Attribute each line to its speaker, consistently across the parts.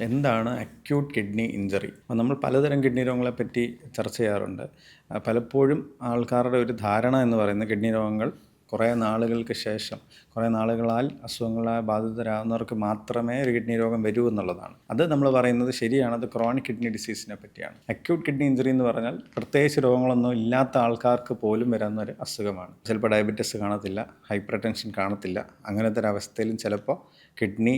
Speaker 1: എന്താണ് acute kidney injury? അപ്പോൾ നമ്മൾ പലതരം കിഡ്നി രോഗങ്ങളെ പറ്റി ചർച്ച ചെയ്യാറുണ്ട്. പലപ്പോഴും ആൾക്കാരുടെ ഒരു ധാരണ എന്ന് പറയുന്നത് കിഡ്നി രോഗങ്ങൾ കുറേ നാളുകൾക്ക് ശേഷം, കുറേ നാളുകളാൽ അസുഖങ്ങളാൽ ബാധിതരാകുന്നവർക്ക് മാത്രമേ ഒരു കിഡ്നി രോഗം വരൂ എന്നുള്ളതാണ്. അത് നമ്മൾ പറയുന്നത് ശരിയാണ്. അത് ക്രോണിക് കിഡ്നി ഡിസീസിനെ പറ്റിയാണ്. അക്യൂട്ട് കിഡ്നി ഇഞ്ചറി എന്ന് പറഞ്ഞാൽ പ്രത്യേകിച്ച് രോഗങ്ങളൊന്നും ഇല്ലാത്ത ആൾക്കാർക്ക് പോലും വരുന്ന ഒരു അസുഖമാണ്. ചിലപ്പോൾ ഡയബറ്റിസ് കാണത്തില്ല, ഹൈപ്പർ ടെൻഷൻ കാണത്തില്ല. അങ്ങനത്തെ ഒരു അവസ്ഥയിലും ചിലപ്പോൾ കിഡ്നി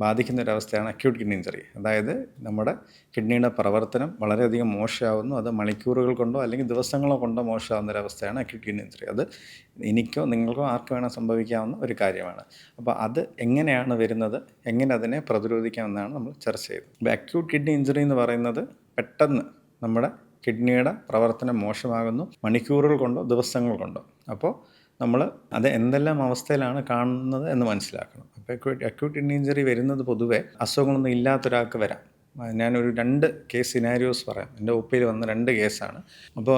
Speaker 1: ബാധിക്കുന്ന ഒരവസ്ഥയാണ് അക്യൂട്ട് കിഡ്നി ഇഞ്ചറി. അതായത് നമ്മുടെ കിഡ്നിയുടെ പ്രവർത്തനം വളരെയധികം മോശമാകുന്നു. അത് മണിക്കൂറുകൾ കൊണ്ടോ അല്ലെങ്കിൽ ദിവസങ്ങളോ കൊണ്ടോ മോശമാകുന്ന ഒരവസ്ഥയാണ് അക്യൂട്ട് കിഡ്നി ഇഞ്ചറി. അത് എനിക്കോ നിങ്ങൾക്കോ ആർക്ക് വേണം സംഭവിക്കാവുന്ന ഒരു കാര്യമാണ്. അപ്പോൾ അത് എങ്ങനെയാണ് വരുന്നത്, എങ്ങനെ അതിനെ പ്രതിരോധിക്കാമെന്നാണ് നമ്മൾ ചർച്ച ചെയ്തത്. ഇപ്പോൾ അക്യൂട്ട് കിഡ്നി ഇഞ്ചറി എന്ന് പറയുന്നത് പെട്ടെന്ന് നമ്മുടെ കിഡ്നിയുടെ പ്രവർത്തനം മോശമാകുന്നു, മണിക്കൂറുകൾ കൊണ്ടോ ദിവസങ്ങൾ കൊണ്ടോ. അപ്പോൾ നമ്മൾ അത് എന്തെല്ലാം അവസ്ഥയിലാണ് കാണുന്നത് എന്ന് മനസ്സിലാക്കണം. അപ്പോൾ അക്യൂട്ട് കിഡ്നി ഇഞ്ചറി വരുന്നത് പൊതുവേ അസുഖങ്ങളൊന്നും ഇല്ലാത്തൊരാൾക്ക് വരാം. ഞാനൊരു 2 കേസ് സിനാരിയോസ് പറയാം. എൻ്റെ ഒപ്പിയിൽ വന്ന 2 കേസാണ്. അപ്പോൾ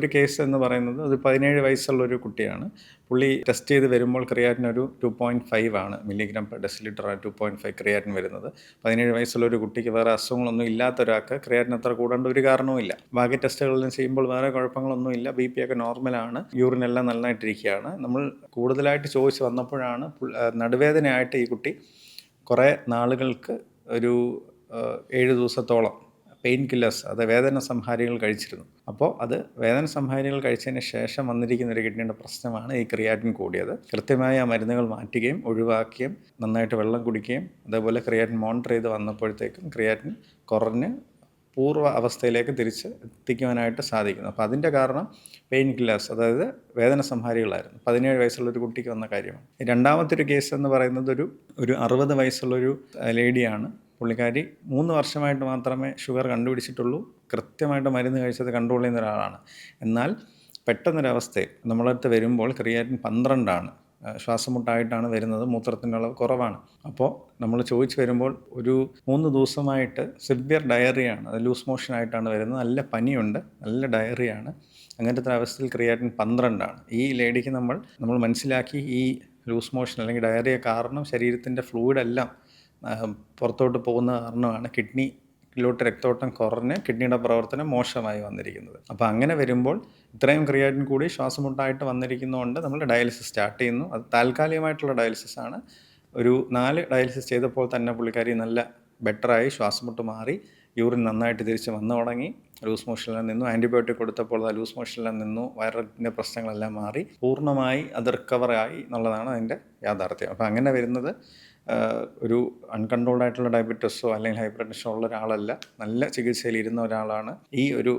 Speaker 1: ഒരു കേസ് എന്ന് പറയുന്നത് ഒരു 17 വയസ്സുള്ളൊരു കുട്ടിയാണ്. പുള്ളി ടെസ്റ്റ് ചെയ്ത് വരുമ്പോൾ ക്രിയാറ്റിൻ ഒരു 2.5 ആണ്, മില്ലിഗ്രാം പെർ ഡെസിലിറ്റർ 2.5 ക്രിയാറ്റിൻ വരുന്നത്. 17 വയസ്സുള്ള ഒരു കുട്ടിക്ക് വേറെ അസുഖങ്ങളൊന്നും ഇല്ലാത്ത ഒരാൾക്ക് ക്രിയാറ്റിൻ അത്ര കൂടേണ്ട ഒരു കാരണവുമില്ല. ബാക്കി ടെസ്റ്റുകളെല്ലാം ചെയ്യുമ്പോൾ വേറെ കുഴപ്പങ്ങളൊന്നുമില്ല, BP ഒക്കെ നോർമലാണ്, യൂറിനെല്ലാം നന്നായിട്ടിരിക്കുകയാണ്. നമ്മൾ കൂടുതലായിട്ട് ചോദിച്ച് വന്നപ്പോഴാണ് നടുവേദനയായിട്ട് ഈ കുട്ടി കുറേ നാളുകൾക്ക് ഒരു 7 ദിവസത്തോളം പെയിൻ കില്ലേഴ്സ്, അത് വേദന സംഹാരികൾ കഴിച്ചിരുന്നു. അപ്പോൾ അത് വേദന സംഹാരികൾ കഴിച്ചതിന് ശേഷം വന്നിരിക്കുന്ന ഒരു കിഡ്നിയുടെ പ്രശ്നമാണ് ഈ ക്രിയാറ്റിൻ കൂടിയത്. കൃത്യമായി ആ മരുന്നുകൾ മാറ്റുകയും ഒഴിവാക്കുകയും നന്നായിട്ട് വെള്ളം കുടിക്കുകയും അതേപോലെ ക്രിയാറ്റിൻ മോണിറ്റർ ചെയ്ത് വന്നപ്പോഴത്തേക്കും ക്രിയാറ്റിൻ കുറഞ്ഞ് പൂർവ്വ അവസ്ഥയിലേക്ക് തിരിച്ച് എത്തിക്കുവാനായിട്ട് സാധിക്കുന്നു. അപ്പോൾ അതിൻ്റെ കാരണം പെയിൻ കില്ലേഴ്സ്, അതായത് വേദന സംഹാരികളായിരുന്നു. 17 വയസ്സുള്ളൊരു കുട്ടിക്ക് വന്ന കാര്യമാണ്. രണ്ടാമത്തെ ഒരു കേസ് എന്ന് പറയുന്നത് ഒരു 60 വയസ്സുള്ളൊരു ലേഡിയാണ്. പുള്ളിക്കാരി 3 വർഷമായിട്ട് മാത്രമേ ഷുഗർ കണ്ടുപിടിച്ചിട്ടുള്ളൂ. കൃത്യമായിട്ട് മരുന്ന് കഴിച്ചത് കൺട്രോൾ ചെയ്യുന്ന ഒരാളാണ്. എന്നാൽ പെട്ടെന്നൊരവസ്ഥയിൽ നമ്മളടുത്ത് വരുമ്പോൾ ക്രിയാറ്റിൻ 12 ആണ്. ശ്വാസം മുട്ടായിട്ടാണ് വരുന്നത്, മൂത്രത്തിൻ്റെ അളവ് കുറവാണ്. അപ്പോൾ നമ്മൾ ചോദിച്ച് വരുമ്പോൾ ഒരു 3 ദിവസമായിട്ട് സിവിയർ ഡയറിയാണ്, അത് ലൂസ് മോഷനായിട്ടാണ് വരുന്നത്. നല്ല പനിയുണ്ട്, നല്ല ഡയറിയാണ്. അങ്ങനത്തെ അവസ്ഥയിൽ ക്രിയാറ്റിൻ 12 ആണ്. ഈ ലേഡിക്ക് നമ്മൾ മനസ്സിലാക്കി ഈ ലൂസ് മോഷൻ അല്ലെങ്കിൽ ഡയറിയ കാരണം ശരീരത്തിൻ്റെ ഫ്ലൂയിഡെല്ലാം പുറത്തോട്ട് പോകുന്ന കാരണമാണ് കിഡ്നിയിലോട്ട് രക്തോട്ടം കുറഞ്ഞ് കിഡ്നിയുടെ പ്രവർത്തനം മോശമായി വന്നിരിക്കുന്നത്. അപ്പോൾ അങ്ങനെ വരുമ്പോൾ ഇത്രയും ക്രിയാറ്റിൻ കൂടി ശ്വാസമുട്ടായിട്ട് വന്നിരിക്കുന്നതുകൊണ്ട് നമ്മൾ ഡയാലിസിസ് സ്റ്റാർട്ട് ചെയ്യുന്നു. അത് താൽക്കാലികമായിട്ടുള്ള ഡയാലിസിസ് ആണ്. ഒരു 4 ഡയാലിസിസ് ചെയ്തപ്പോൾ തന്നെ പുള്ളിക്കാരി നല്ല ബെറ്ററായി, ശ്വാസമുട്ട് മാറി, യൂറിൻ നന്നായിട്ട് തിരിച്ച് വന്നു തുടങ്ങി, ലൂസ് മോഷനെല്ലാം നിന്നു. ആൻറ്റിബയോട്ടിക് കൊടുത്തപ്പോൾ ആ ലൂസ് മോഷനെല്ലാം നിന്നു, വയറിൻ്റെ പ്രശ്നങ്ങളെല്ലാം മാറി, പൂർണ്ണമായി അത് റിക്കവറായി എന്നുള്ളതാണ് അതിൻ്റെ യാഥാർത്ഥ്യം. അപ്പോൾ അങ്ങനെ വരുന്നത് ഒരു അൺകൺട്രോൾഡ് ആയിട്ടുള്ള ഡയബറ്റിസോ അല്ലെങ്കിൽ ഹൈപ്പർ ടെൻഷനോ ഉള്ള ഒരാളല്ല, നല്ല ചികിത്സയിൽ ഇരുന്ന ഒരാളാണ്. ഈ ഒരു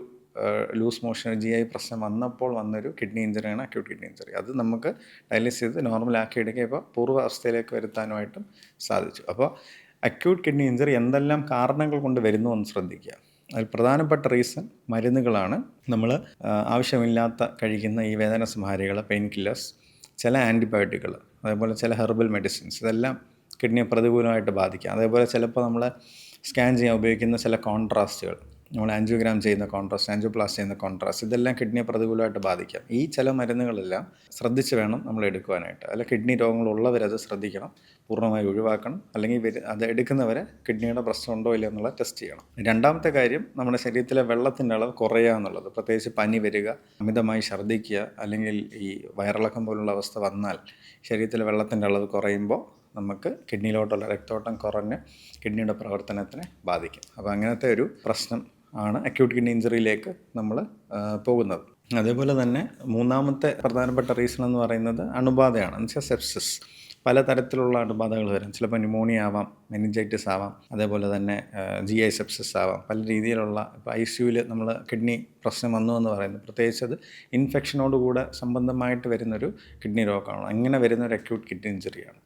Speaker 1: ലൂസ് മോഷൻ GI പ്രശ്നം വന്നപ്പോൾ വന്നൊരു കിഡ്നി ഇഞ്ചറിയാണ് അക്യൂട്ട് കിഡ്നി ഇഞ്ചറി. അത് നമുക്ക് ഡയാലിസിസ് ചെയ്ത് നോർമലാക്കി എടുക്കുക, ഇപ്പോൾ പൂർവ്വ അവസ്ഥയിലേക്ക് വരുത്താനുമായിട്ടും സാധിച്ചു. അപ്പോൾ അക്യൂട്ട് കിഡ്നി ഇഞ്ചറി എന്തെല്ലാം കാരണങ്ങൾ കൊണ്ട് വരുന്നു എന്ന് ശ്രദ്ധിക്കുക. അതിൽ പ്രധാനപ്പെട്ട റീസൺ മരുന്നുകളാണ്. നമ്മൾ ആവശ്യമില്ലാത്ത കഴിക്കുന്ന ഈ വേദന സംഹാരികൾ, പെയിൻ കില്ലേഴ്സ്, ചില ആൻറ്റിബയോട്ടിക്കുകൾ, അതേപോലെ ചില ഹെർബൽ മെഡിസിൻസ്, ഇതെല്ലാം കിഡ്നിയെ പ്രതികൂലമായിട്ട് ബാധിക്കാം. അതേപോലെ ചിലപ്പോൾ നമ്മൾ സ്കാൻ ചെയ്യാൻ ഉപയോഗിക്കുന്ന ചില കോൺട്രാസ്റ്റുകൾ, നമ്മൾ ആൻജിയോഗ്രാം ചെയ്യുന്ന കോൺട്രാസ്റ്റ്, ആൻജിയോപ്ലാസ്റ്റി ചെയ്യുന്ന കോൺട്രാസ്റ്റ്, ഇതെല്ലാം കിഡ്നിയെ പ്രതികൂലമായിട്ട് ബാധിക്കാം. ഈ ചില മരുന്നുകളെല്ലാം ശ്രദ്ധിച്ച് വേണം നമ്മൾ എടുക്കുവാനായിട്ട്. അല്ല, കിഡ്നി രോഗങ്ങളുള്ളവരത് ശ്രദ്ധിക്കണം, പൂർണ്ണമായി ഒഴിവാക്കണം. അല്ലെങ്കിൽ അത് എടുക്കുന്നവരെ കിഡ്നിയുടെ പ്രശ്നമുണ്ടോ ഇല്ലയോ എന്നുള്ള ടെസ്റ്റ് ചെയ്യണം. രണ്ടാമത്തെ കാര്യം, നമ്മുടെ ശരീരത്തിലെ വെള്ളത്തിൻ്റെ അളവ് കുറയുക എന്നുള്ളത്. പ്രത്യേകിച്ച് പനി വരിക, അമിതമായി ഛർദ്ദിക്കുക, അല്ലെങ്കിൽ ഈ വയറിളക്കം പോലുള്ള അവസ്ഥ വന്നാൽ ശരീരത്തിലെ വെള്ളത്തിൻ്റെ അളവ് കുറയുമ്പോൾ നമുക്ക് കിഡ്നിയിലോട്ടുള്ള രക്തോട്ടം കുറഞ്ഞ് കിഡ്നിയുടെ പ്രവർത്തനത്തിനെ ബാധിക്കും. അപ്പോൾ അങ്ങനത്തെ ഒരു പ്രശ്നം ആണ് അക്യൂട്ട് കിഡ്നി ഇഞ്ചറിയിലേക്ക് നമ്മൾ പോകുന്നത്. അതേപോലെ തന്നെ മൂന്നാമത്തെ പ്രധാനപ്പെട്ട റീസൺ എന്ന് പറയുന്നത് അണുബാധയാണ്, എന്നുവെച്ചാൽ സെപ്സിസ്. പലതരത്തിലുള്ള അണുബാധകൾ വരും. ചിലപ്പോൾ ന്യൂമോണിയ ആവാം, മെനിഞ്ചൈറ്റിസ് ആവാം, അതേപോലെ തന്നെ GI സെപ്സിസ് ആവാം. പല രീതിയിലുള്ള, ഇപ്പോൾ ICUവിൽ നമ്മൾ കിഡ്നി പ്രശ്നം വന്നു എന്ന് പറയുന്നത് പ്രത്യേകിച്ച് അത് ഇൻഫെക്ഷനോടുകൂടെ സംബന്ധമായിട്ട് വരുന്നൊരു കിഡ്നി രോഗമാണ്. അങ്ങനെ വരുന്നൊരു അക്യൂട്ട് കിഡ്നി ഇഞ്ചറിയാണ്.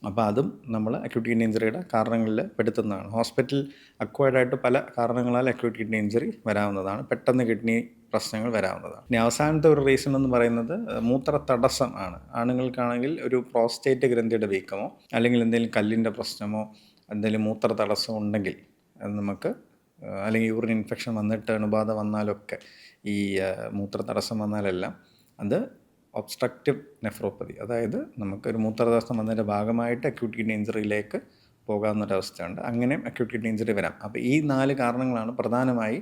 Speaker 1: അപ്പോൾ അതും നമ്മൾ അക്യൂട്ട് കിഡ്നി ഇഞ്ചറിയുടെ കാരണങ്ങളിൽ പെടുത്തുന്നതാണ്. ഹോസ്പിറ്റൽ അക്വയർഡായിട്ട് പല കാരണങ്ങളാൽ അക്യൂട്ട് കിഡ്നി ഇഞ്ചറി വരാവുന്നതാണ്, പെട്ടെന്ന് കിഡ്നി പ്രശ്നങ്ങൾ വരാവുന്നതാണ്. ഇനി അവസാനത്തെ ഒരു റീസൺ എന്ന് പറയുന്നത് മൂത്ര തടസ്സം ആണ്. ആണുങ്ങൾക്കാണെങ്കിൽ ഒരു പ്രോസ്റ്റേറ്റ് ഗ്രന്ഥിയുടെ വീക്കമോ അല്ലെങ്കിൽ എന്തെങ്കിലും കല്ലിൻ്റെ പ്രശ്നമോ എന്തെങ്കിലും മൂത്ര തടസ്സം ഉണ്ടെങ്കിൽ നമുക്ക്, അല്ലെങ്കിൽ യൂറിൻ ഇൻഫെക്ഷൻ വന്നിട്ട് അണുബാധ വന്നാലൊക്കെ, ഈ മൂത്ര തടസ്സം വന്നാലെല്ലാം അത് ഒബ്സ്ട്രക്റ്റീവ് നെഫ്രോപ്പതി, അതായത് നമുക്കൊരു മൂത്രതടസ്സം വന്നതിൻ്റെ ഭാഗമായിട്ട് അക്യൂട്ട് കിഡ്നി ഇഞ്ചറിയിലേക്ക് പോകാവുന്നൊരവസ്ഥയുണ്ട്. അങ്ങനെയും അക്യൂട്ട് കിഡ്നി ഇഞ്ചറി വരാം. അപ്പോൾ ഈ 4 കാരണങ്ങളാണ് പ്രധാനമായി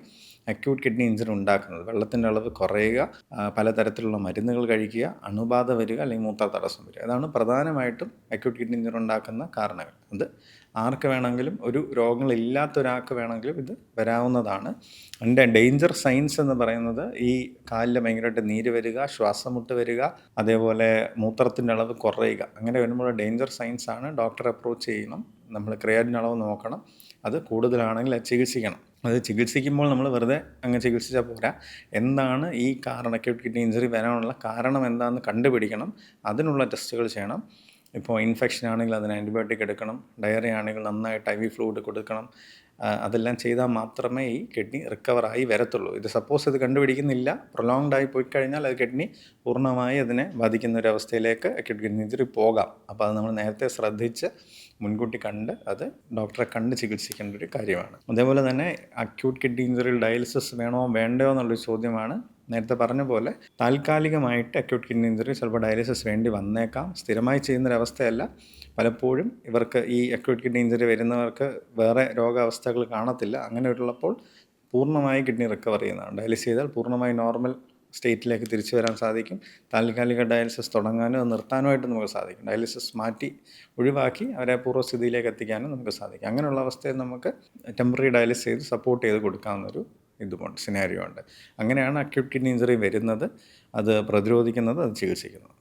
Speaker 1: അക്യൂട്ട് കിഡ്നി ഇഞ്ചറി ഉണ്ടാക്കുന്നത്. വെള്ളത്തിൻ്റെ അളവ് കുറയുക, പലതരത്തിലുള്ള മരുന്നുകൾ കഴിക്കുക, അണുബാധ വരിക, അല്ലെങ്കിൽ മൂത്ര തടസ്സം വരിക. അതാണ് പ്രധാനമായിട്ടും അക്യൂട്ട് കിഡ്നി ഇഞ്ചറി ഉണ്ടാക്കുന്ന കാരണങ്ങൾ. അത് ആർക്ക് വേണമെങ്കിലും, ഒരു രോഗങ്ങളില്ലാത്ത ഒരാൾക്ക് വേണമെങ്കിലും ഇത് വരാവുന്നതാണ്. അതിൻ്റെ ഡേഞ്ചർ സൈൻസ് എന്ന് പറയുന്നത് ഈ കാലിൽ ഭയങ്കരമായിട്ട് നീര് വരിക, ശ്വാസമുട്ട് വരിക, അതേപോലെ മൂത്രത്തിൻ്റെ അളവ് കുറയുക. അങ്ങനെ വരുമ്പോൾ ഡേഞ്ചർ സൈൻസ് ആണ്. ഡോക്ടറെ അപ്രോച്ച് ചെയ്യണം. നമ്മൾ ക്രിയാറ്റിൻ അളവ് നോക്കണം. അത് കൂടുതലാണെങ്കിൽ അത് ചികിത്സിക്കണം. അത് ചികിത്സിക്കുമ്പോൾ നമ്മൾ വെറുതെ അങ്ങ് ചികിത്സിച്ചാൽ പോരാ. എന്താണ് ഈ കാരണം, അക്യൂട്ട് കിഡ്നി ഇഞ്ചറി വരാനുള്ള കാരണം എന്താണെന്ന് കണ്ടുപിടിക്കണം. അതിനുള്ള ടെസ്റ്റുകൾ ചെയ്യണം. ഇപ്പോൾ ഇൻഫെക്ഷൻ ആണെങ്കിൽ അതിന് ആൻറ്റിബയോട്ടിക് എടുക്കണം. ഡയറിയ ആണെങ്കിൽ നന്നായിട്ട് IV ഫ്ലൂയിഡ് കൊടുക്കണം. അതെല്ലാം ചെയ്താൽ മാത്രമേ ഈ കിഡ്നി റിക്കവറായി വരത്തുള്ളൂ. ഇത് സപ്പോസ് ഇത് കണ്ടുപിടിക്കുന്നില്ല, പ്രൊലോങ്ഡായി പോയി കഴിഞ്ഞാൽ അത് കിഡ്നി പൂർണ്ണമായി അതിനെ ബാധിക്കുന്ന ഒരു അവസ്ഥയിലേക്ക് അക്യൂട്ട് കിഡ്നി ഇഞ്ചറി പോകാം. അപ്പോൾ അത് നമ്മൾ നേരത്തെ ശ്രദ്ധിച്ച് മുൻകൂട്ടി കണ്ട് അത് ഡോക്ടറെ കണ്ട് ചികിത്സിക്കേണ്ട ഒരു കാര്യമാണ്. അതേപോലെ തന്നെ അക്യൂട്ട് കിഡ്നി ഇഞ്ചറിയിൽ ഡയാലിസിസ് വേണോ വേണ്ടയോ എന്നുള്ളൊരു ചോദ്യമാണ്. നേരത്തെ പറഞ്ഞ പോലെ താൽക്കാലികമായിട്ട് അക്യൂട്ട് കിഡ്നി ഇഞ്ചറി ചിലപ്പോൾ ഡയാലിസിസ് വേണ്ടി വന്നേക്കാം. സ്ഥിരമായി ചെയ്യുന്നൊരവസ്ഥയല്ല. പലപ്പോഴും ഇവർക്ക് ഈ അക്യൂട്ട് കിഡ്നി ഇഞ്ചറി വരുന്നവർക്ക് വേറെ രോഗാവസ്ഥകൾ കാണത്തില്ല. അങ്ങനെ ഉള്ളപ്പോൾ പൂർണ്ണമായി കിഡ്നി റിക്കവർ ചെയ്യുന്നതാണ്. ഡയാലിസിസ് ചെയ്താൽ പൂർണ്ണമായി നോർമൽ സ്റ്റേറ്റിലേക്ക് തിരിച്ചു വരാൻ സാധിക്കും. താൽക്കാലിക ഡയാലിസിസ് തുടങ്ങാനും അത് നിർത്താനുമായിട്ട് നമുക്ക് സാധിക്കും. ഡയാലിസിസ് മാറ്റി ഒഴിവാക്കി അവരെ പൂർവ്വസ്ഥിതിയിലേക്ക് എത്തിക്കാനും നമുക്ക് സാധിക്കും. അങ്ങനെയുള്ള അവസ്ഥയിൽ നമുക്ക് ടെമ്പററി ഡയാലിസിസ് ചെയ്ത് സപ്പോർട്ട് ചെയ്ത് കൊടുക്കാവുന്നൊരു സിനാരിയോ ഉണ്ട്. അങ്ങനെയാണ് അക്യൂട്ട് കിഡ്നി ഇഞ്ചറി വരുന്നത്, അത് പ്രതിരോധിക്കുന്നത്, അത് ചികിത്സിക്കുന്നത്.